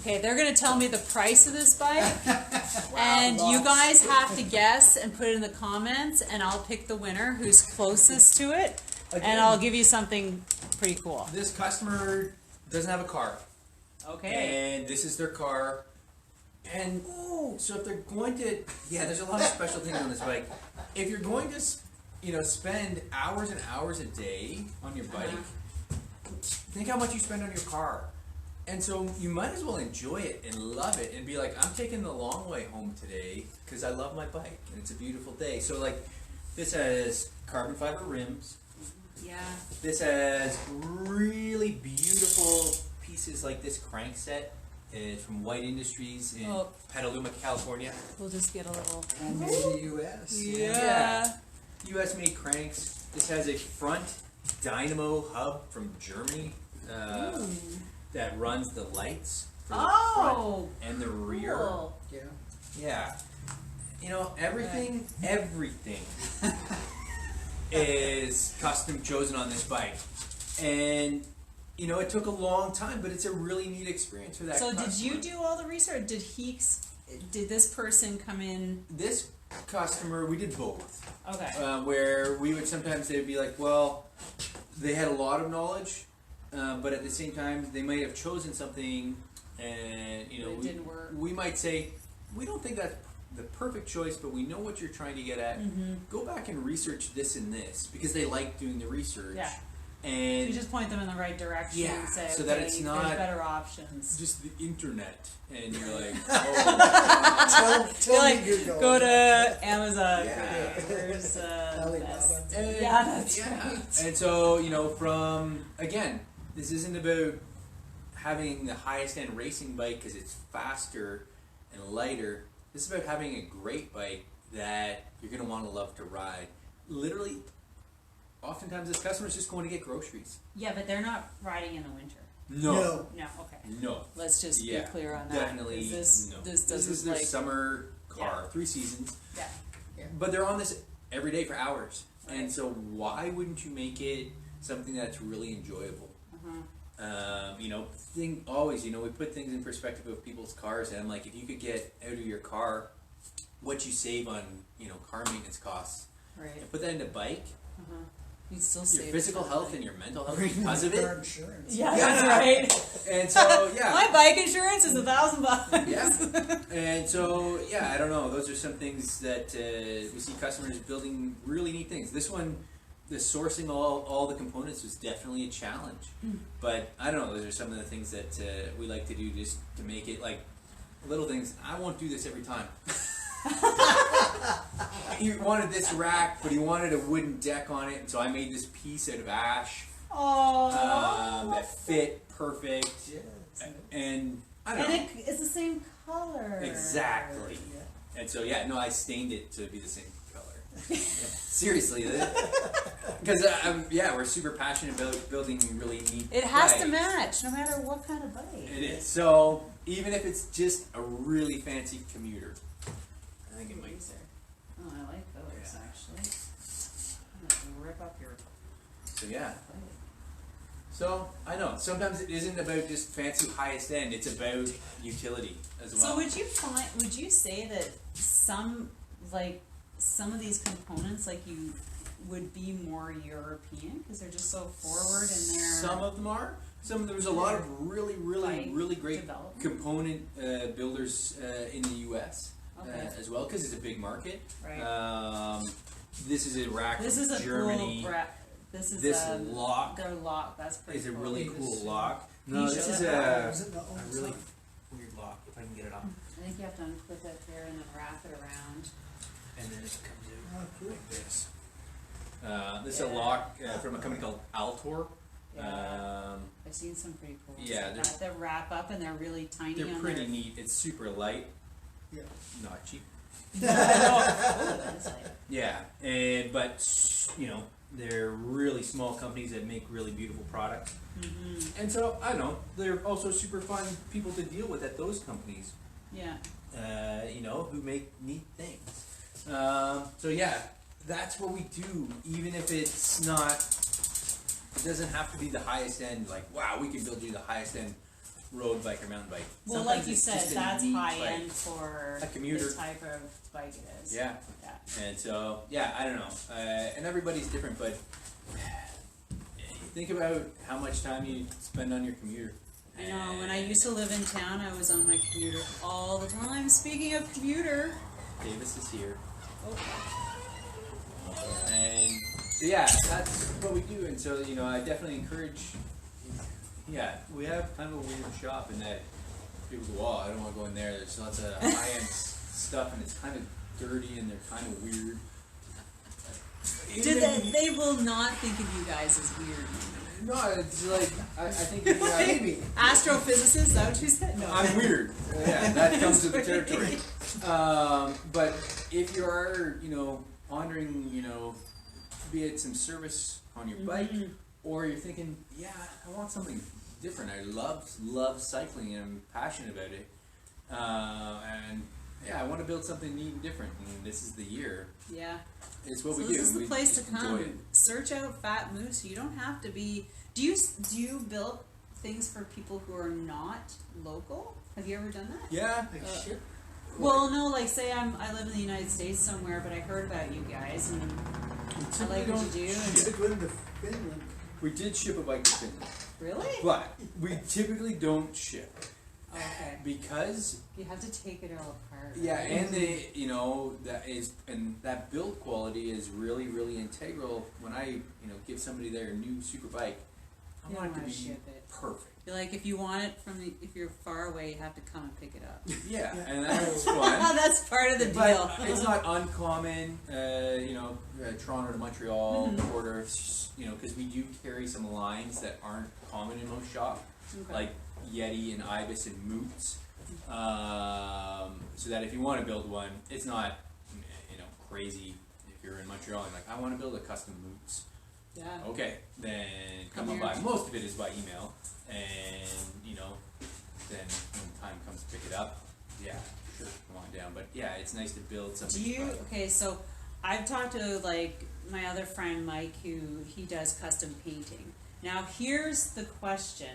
Okay, they're gonna tell me the price of this bike, and you guys have to guess and put it in the comments, and I'll pick the winner who's closest to it, and I'll give you something pretty cool. This customer doesn't have a car. Okay. And this is their car. And so if they're going to, there's a lot of special things on this bike. If you're going to, spend hours and hours a day on your bike, think how much you spend on your car. And so you might as well enjoy it and love it and be like, I'm taking the long way home today because I love my bike and it's a beautiful day. So like, this has carbon fiber rims. Yeah. This has really beautiful pieces like this crank set. It's from White Industries in Petaluma, California. We'll just get a little. And made in the U.S. Yeah. U.S. made cranks. This has a front dynamo hub from Germany that runs the lights for the front and the rear. Cool. Yeah. Everything is custom chosen on this bike. And it took a long time, but it's a really neat experience for that customer. Did you do all the research? Did this person come in? This customer, we did both. Okay. Where we would sometimes they'd be like, well, they had a lot of knowledge, but at the same time they might have chosen something, and it didn't work. We might say, we don't think that's the perfect choice, but we know what you're trying to get at. Go back and research this and this, because they like doing the research. Yeah. And you just point them in the right direction and say, so that it's not there's better options. just the internet, and you're like, oh. Tell me you're going. Go to Amazon. Yeah. There's best. And, That's right. And so, again, this isn't about having the highest end racing bike because it's faster and lighter. This is about having a great bike that you're going to want to love to ride. Literally, oftentimes this customer's just going to get groceries. Yeah, but they're not riding in the winter. No. No, okay. No. Let's just be clear on that. Definitely This no. This This is their summer car, 3 seasons. Yeah. But they're on this every day for hours. Right. And so why wouldn't you make it something that's really enjoyable? Always, we put things in perspective of people's cars, and I'm like, if you could get out of your car what you save on, car maintenance costs, Right. and put that into bike, You'd still your save physical health and your mental health because of Car it. insurance. Yeah, that's right. And so, My bike insurance is $1,000. Yeah. And so, I don't know. Those are some things that we see customers building really neat things. This one, the sourcing all the components was definitely a challenge. But I don't know. Those are some of the things that we like to do just to make it like little things. I won't do this every time. He wanted this rack, but he wanted a wooden deck on it, and so I made this piece out of ash that fit perfect. Yeah, and I don't know. And it's the same color. Exactly. Yeah. And so I stained it to be the same color. Seriously, because we're super passionate about building really neat. It has bikes. to match, no matter what kind of bike. It is. So even if it's just a really fancy commuter, I think it might. Oh, I like those actually. I'm gonna rip up your. So So I know sometimes it isn't about just fancy highest end; it's about utility as well. So would you say that some of these components you would be more European because they're just so forward in their. Some of them are. There's a lot of really great component builders in the U.S. As well because it's a big market. Right. This is a rack This from is a Germany. cool This is lock. Their lock. That's pretty. Is a cool. really cool lock. No, this is a really weird lock. If I can get it off. I think you have to unclip it there and then wrap it around. And then it comes out like this. This is a lock from a company called Altor. Yeah. I've seen some pretty cool ones Yeah, like that. They wrap up and they're really tiny. They're pretty neat. It's super light. Yeah. Not cheap. Like, Yeah, but they're really small companies that make really beautiful products. And so I don't know, they're also super fun people to deal with at those companies. Yeah. Who make neat things. So that's what we do, even if it's not It doesn't have to be the highest end. Like, wow, we can build you the highest end road bike or mountain bike. Well, Sometimes like you it's said, just a that's neat high bike. end for A commuter. the type of bike it is. Yeah. Yeah. And so, yeah, I don't know. And everybody's different, but think about how much time you spend on your commuter. I know, when I used to live in town, I was on my commuter all the time. Speaking of commuter. Davis is here. Oh. And so, yeah, that's what we do. And so, you know, I definitely encourage, yeah, we have kind of a weird shop in that people go, oh, I don't want to go in there. There's lots of high-end stuff, and it's kind of dirty, and they're kind of weird. They will not think of you guys as weird. No, it's like, I think if you have, Maybe. Astrophysicist, is that what you said? No. I'm weird. Yeah, that comes with the territory. But if you are, you know, honoring, you know, be it some service on your bike, or you're thinking, yeah, I want something different. I love cycling and I'm passionate about it. And yeah, I want to build something neat and different, and this is the year. Yeah. It's what So we do. this is the We place to just enjoy it. come. Search out Fat Moose. You don't have to be. Do you build things for people who are not local? Have you ever done that? Yeah. Like shit. Well, no. Like, say I live in the United States somewhere, but I heard about you guys, and I like what you do. And Should go to Finland. We did ship a bike to Finland, really? but we typically don't ship Okay. because You have to take it all apart. yeah, and they, you know, that build quality is really, really integral. When I, you know, give somebody their new super bike, I You want it don't to be wanna ship it. perfect. You're like, if you want it if you're far away, you have to come and pick it up. Yeah, and that's fun. That's part of the But deal. it's not uncommon, you know, Toronto to Montreal border, you know, because we do carry some lines that aren't common in most shops, Okay. like Yeti and Ibis and Moots. So that if you want to build one, it's not, you know, crazy. If you're in Montreal and like, I want to build a custom Moots. Yeah. Okay, then come on here. by. Most of it is by email, and you know, then when the time comes to pick it up, yeah, sure, come on down. But yeah, it's nice to build something. Do you? fun. Okay, so I've talked to like my other friend Mike, who he does custom painting. Now here's the question: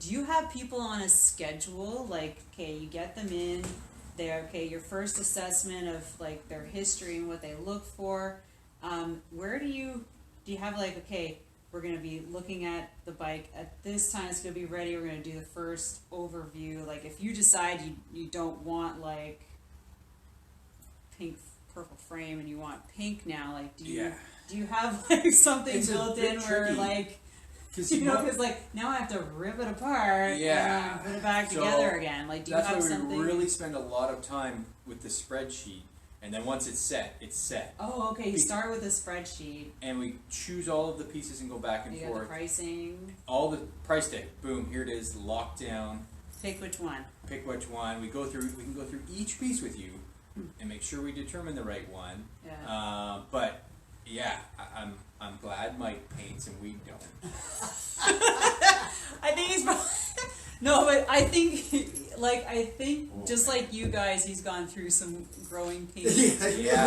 do you have people on a schedule? Like, okay, you get them in. They're okay. Your first assessment of like their history and what they look for. Where do you have like, okay, we're going to be looking at the bike at this time, it's going to be ready, we're going to do the first overview. Like, if you decide you don't want like purple frame and you want pink now, like, do you have like something It's a built bit in where tricky. like, Cause you know, because like now I have to rip it apart Yeah. and put it back So together again. Like, do you that's have why something? we really spend a lot of time with the spreadsheet, and then once it's set, it's set. Oh, okay. You start with a spreadsheet. And we choose all of the pieces and go back and You got the forth. pricing. All the price tag, boom, here it is, locked down. Pick which one. Pick which one. We can go through each piece with you and make sure we determine the right one. Yeah. But yeah, I'm glad Mike paints and we don't. I think he's probably, no, but I think just like you guys, he's gone through some growing pains. Yeah.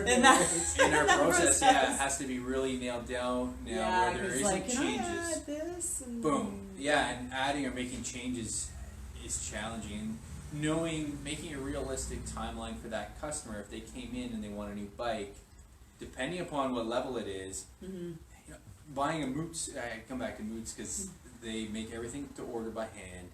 In that In our that process, yeah, it has to be really nailed down now Yeah, where there 'cause isn't like, can changes. I add this? And Boom. Yeah, and adding or making changes is challenging. Making a realistic timeline for that customer if they came in and they want a new bike, depending upon what level it is. Mhm. You know, buying a Moots, I come back to Moots because they make everything to order by hand,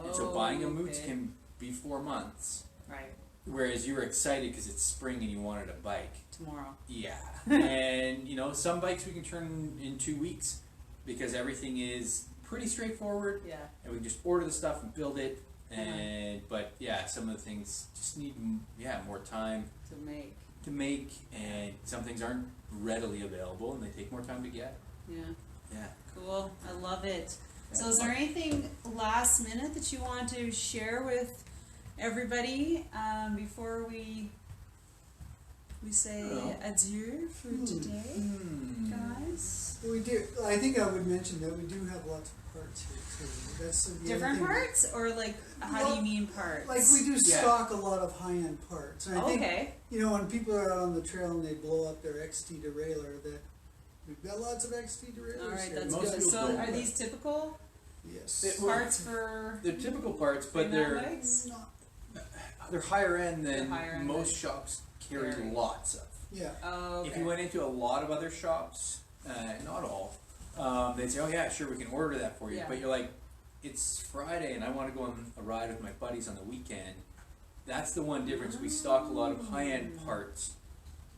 and so buying a Moots okay. can be 4 months. Right. Whereas you were excited because it's spring and you wanted a bike. Tomorrow. Yeah, and you know, some bikes we can turn in 2 weeks because everything is pretty straightforward, Yeah. and we can just order the stuff and build it. And but yeah, some of the things just need more time To make. to make, and some things aren't readily available and they take more time to get. Yeah. Yeah. Cool. I love it. So, Yeah. is there anything last minute that you want to share with everybody before we say adieu for today, guys? We do. I think I would mention that we do have lots of parts here too. That's the other Different thing. parts, or like how do you mean parts? Like we do Yeah. stock a lot of high-end parts. And I think Okay. you know when people are out on the trail and they blow up their XT derailleur, that We've got lots of XT derailleurs. All right, here. that's Most good. people So don't, are but- these typical Yes. parts for They're typical parts, but mountain they're bikes? they're higher end than They're higher end most than shops carry carry. lots of. Yeah. Oh, okay. If you went into a lot of other shops, not all, they'd say, "Oh yeah, sure, we can order that for you." Yeah. But you're like, "It's Friday, and I want to go on a ride with my buddies on the weekend." That's the one difference. We stock a lot of high-end parts,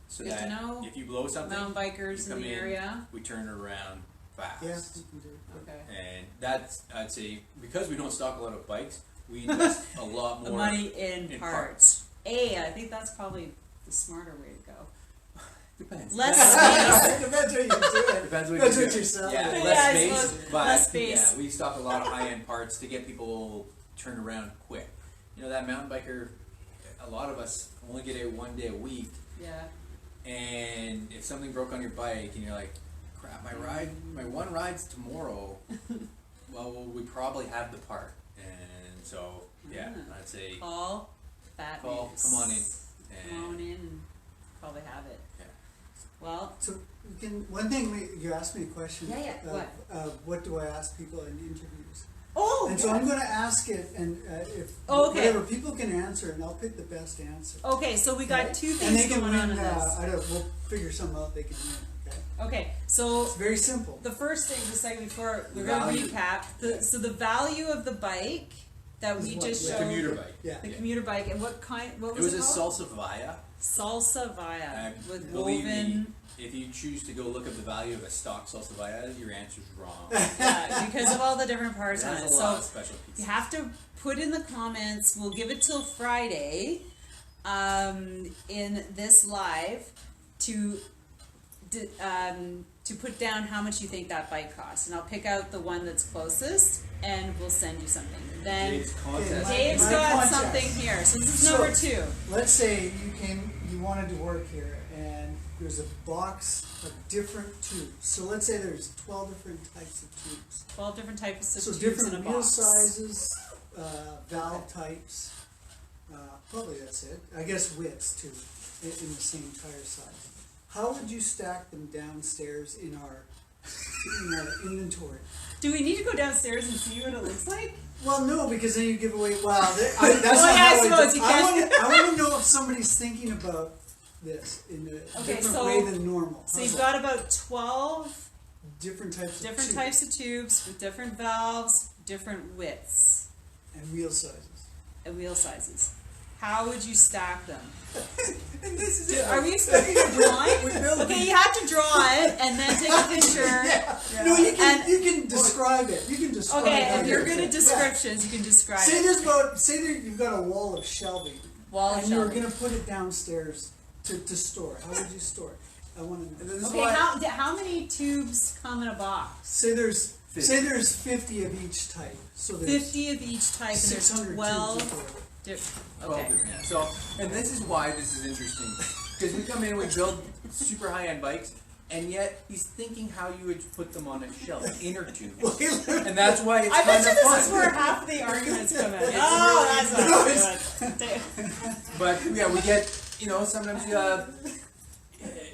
so Good to that know. if you blow something, Mountain bikers you in come the area. we turn it around fast. Yeah. we can do. Okay. And that's, I'd say, because we don't stock a lot of bikes, we invest a lot more The money in in parts. I think that's probably the smarter way to go. Depends. Less space. Depends what you do it. Depends what Depends you what do. you're selling. Yeah, Yeah, less I space, suppose. but Less space. yeah, we stock a lot of high-end parts to get people turned around quick. You know, that mountain biker, a lot of us only get out 1 day a week, Yeah. and if something broke on your bike and you're like, crap, my one ride's tomorrow, well, we probably have the part. And so, yeah, I'd say Call PHATMOOSE. come on in. Come on And, in and probably have it. yeah. Well, So we can. One thing you asked me a question. Yeah, yeah, What do I ask people in interviews? oh, And so I'm going to ask it, and if Oh, okay. whatever people can answer, and I'll pick the best answer. okay, so we got Right? two And things they can going win. on in this. I don't. We'll figure something out. They can win. Okay. Okay, so It's very simple. the first thing, just like before, we're going Value. to recap. So the value of the bike that Is we what? just The showed. Commuter bike. Yeah. The commuter bike, and what It was was it a called? Salsa Via. Salsa Via with Believe woven. me, if you choose to go look up the value of a stock Salsa Via, your answer's wrong. Yeah, because of all the different parts on it. There's a lot of So special you pieces. have to put in the comments. We'll give it till Friday in this live to put down how much you think that bike costs, and I'll pick out the one that's closest, and we'll send you something. Then Dave's contest. Dave's My got contest. something here. So this is So- number 2. Let's say you wanted to work here, and there's a box of different tubes. So let's say there's 12 different types of tubes. 12 different types of So tubes in a different wheel box. sizes, valve types. Probably that's it. I guess widths too, in the same tire size. How would you stack them downstairs in our inventory? Do we need to go downstairs and see what it looks like? Well, no, because then you give away. Wow, that's Well, not yeah, how I do suppose it. you can't. I want to know if somebody's thinking about this in a Okay, different so- way than normal. So How's you've that? got about 12 different types of different tubes types of tubes with different valves, different widths, and wheel sizes. and wheel sizes. How would you stack them? And this is it. Are we expecting a drawing? We build Okay, these- you have to draw it and then take a picture. Yeah. No, you And- can describe it. You can describe. Okay, how if you're good yeah. at descriptions, you can describe Say it. there's say that you've got a wall of shelving, Wall of and you're shelving. gonna put it downstairs to store. How would you store it? I want to know. This is Okay, why- how many tubes come in a box? Say there's 50. 50 of each type. So there's 50 of each type, and there's 600 12. tubes. Of Okay. Yeah. So, and this is why this is interesting, because we come in and we build super high-end bikes, and yet he's thinking how you would put them on a shelf, inner tube, and that's why it's I kind bet of you this fun. is where half the arguments come in. It's Oh, really- that's not good. But yeah, we get, sometimes you have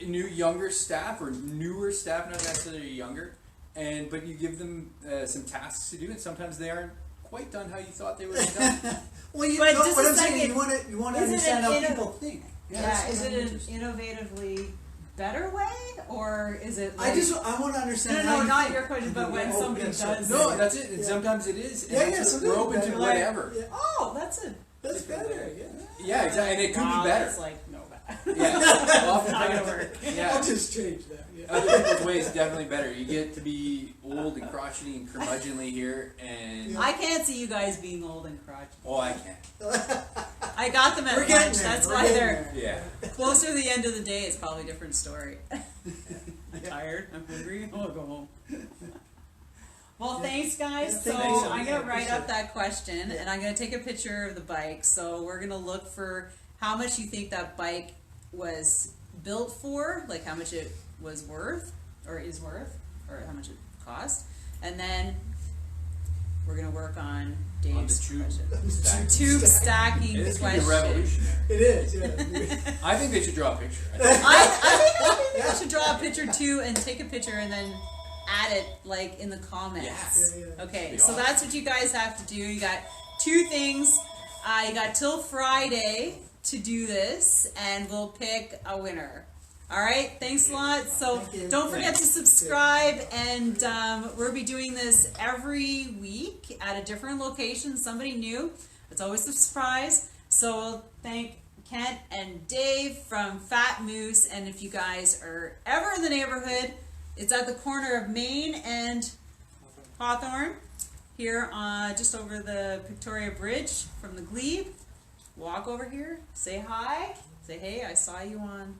younger staff or newer staff, not necessarily younger, but you give them some tasks to do, and sometimes they aren't quite done how you thought they would be done. Well, you But know just what a I'm saying. second. You want to Is it understand an how inno- people think. Yeah, that's is what it I'm an interested in. innovatively better way, or is it? I Like, want to understand. no, how you not think. your question, but when Oh, somebody yeah, sorry. does. No, that's it. And Yeah. sometimes it is. And Yeah, that's yeah. what- Sometimes we're open to better. whatever. Yeah. Oh, that's it. That's better. Yeah. Yeah, exactly. And it could Wow, be better. That's like no bad. Yeah, Not gonna work. I'll Yeah, just change that. Yeah. other people's way is definitely better. You get to be old and crotchety and curmudgeonly here, and Yeah. I can't see you guys being old and crotchety. oh, I can't. I got them at We're getting lunch. there. That's We're why getting they're Yeah. closer to the end of the day. It's probably a different story. I'm tired. I'm hungry. I'll go home. Well, Yeah. thanks, guys. Yeah, So thanks. I'm Yeah, gonna write appreciate up that question, Yeah. and I'm gonna take a picture of the bike. So we're gonna look for how much you think that bike was built for, like how much it was worth, or is worth, or how much it cost, and then we're gonna work on on the Dave's tube. question. Tube stacking It's gonna be question. revolutionary. It is, yeah. I think they should draw a picture. I think we should draw a picture too and take a picture and then add it like in the comments. Yes. Yeah. Okay, Be so awesome. that's what you guys have to do. You got 2 things. You got till Friday to do this, and we'll pick a winner. All right, thanks a lot. So Thank you. don't forget to subscribe, and we'll be doing this every week at a different location, somebody new. It's always a surprise. So we'll thank Kent and Dave from PHATMOOSE, and if you guys are ever in the neighborhood, it's at the corner of Main and Hawthorne, here just over the Victoria Bridge from the Glebe. Walk over here, say hi, say hey, I saw you on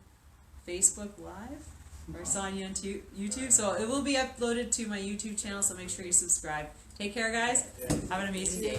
Facebook Live, or saw you on YouTube, so it will be uploaded to my YouTube channel, so make sure you subscribe. Take care, guys. Have an amazing day.